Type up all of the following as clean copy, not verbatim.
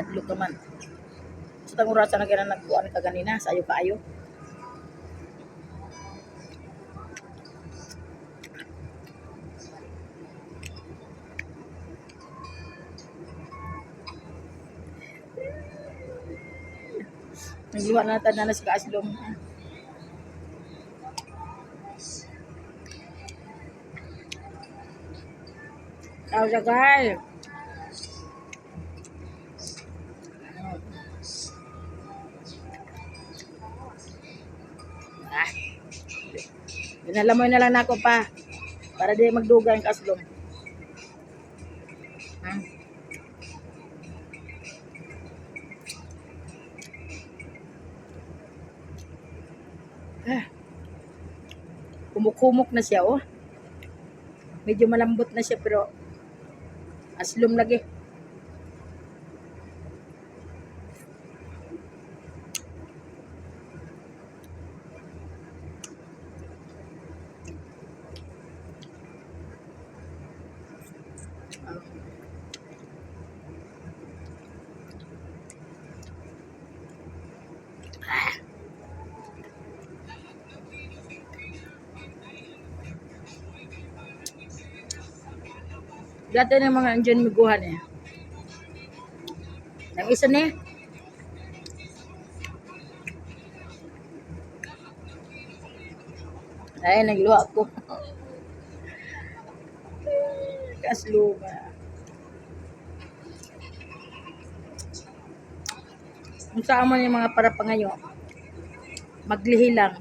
adlo ka man. Sa tang oras na gyud nagkuan ka ganina, sayo kaayo. Nagluwa na tanan na si Kaaslom. Tao siya guys. Dinalamoy na lang nako pa para di magduga ang Kaaslom. Kumuk-kumok na siya oh. Medyo malambot na siya pero aslom lagi. Dati ng mga andyan miguhan eh. Nang isa ni. Ay, nagluwa ko. Kasluma. Kung saan mo yung mga parapangayo, maglihi lang.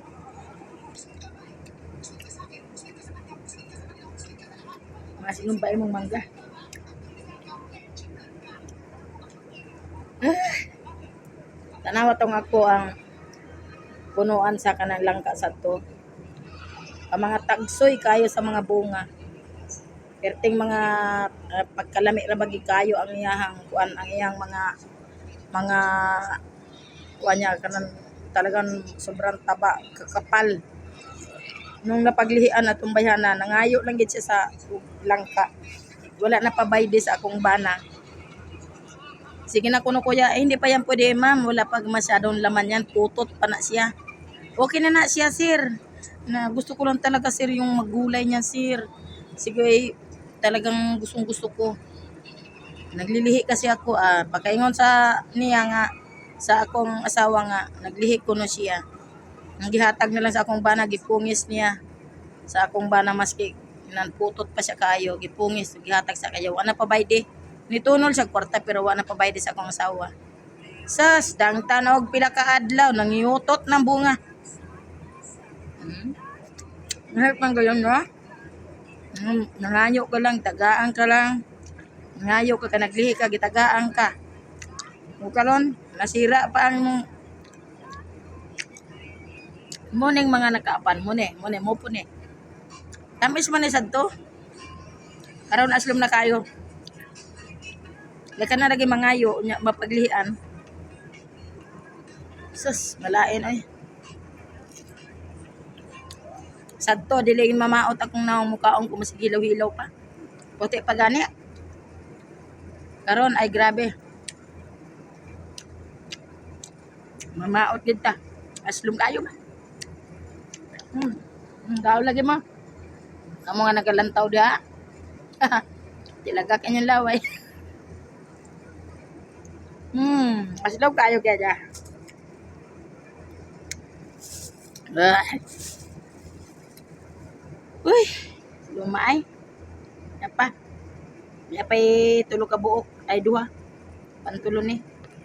Mga sinumpay mong mangga. Tanawa tong ako ang punuan sa kanang langka sa to. Ang mga tagsoy kayo sa mga bunga. Perting mga pagkalami ra bagi kayo ang iyahang kuan, ang iyang mga kuan niya kanang talagang sobrang taba, kakapal. Nung napaglihian na tumbayhana, nangayo lang gid siya sa langka. Wala na pabayde sa akong bana. Sige na kuno kuya, hindi pa yan pwede ma'am, wala pag masyadong laman yan, putot pa na siya. Okay na siya sir. Na gusto ko lang talaga sir yung magulay niya sir. Sige, talagang gustong gusto ko. Naglilihi kasi ako pakaingon sa niya nga sa akong asawa nga naglihi ko no siya. Ang gihatag na lang sa akong bana gipungis niya sa akong bana maski nanputot pa siya kayo gipungis gihatag sa kayo wala pa bayde nitunol sa kwarta pero wala pa bayde sa akong asawa. Sas dang tanog pila ka adlaw nangiutot ng bunga. Mahal pang gayon no? Nangayo ka lang, tagaan ka lang. Nangayo ka naglihi ka, gitagaan ka. O karon nasira pa ang muning mga nakaapan mo po ni. Tamis man ni sadto. Karon aslom na kayo. Laka na lagi mangayo nya mapaglihian. Sus, malain ay. Sadto dili mamaot akong naong mukaon ko mas hilaw-hilaw pa. Puti pa gani. Karon ay grabe. Mamaot gid ta. Aslom kayo ba? Daw lagi mo. Kamu nga nagalantaw dia. Tilaga kanyang laway. Aslom kayo kaya. Uy, lumay. Yapay tulog ka buok ay duha. Pantulon ni.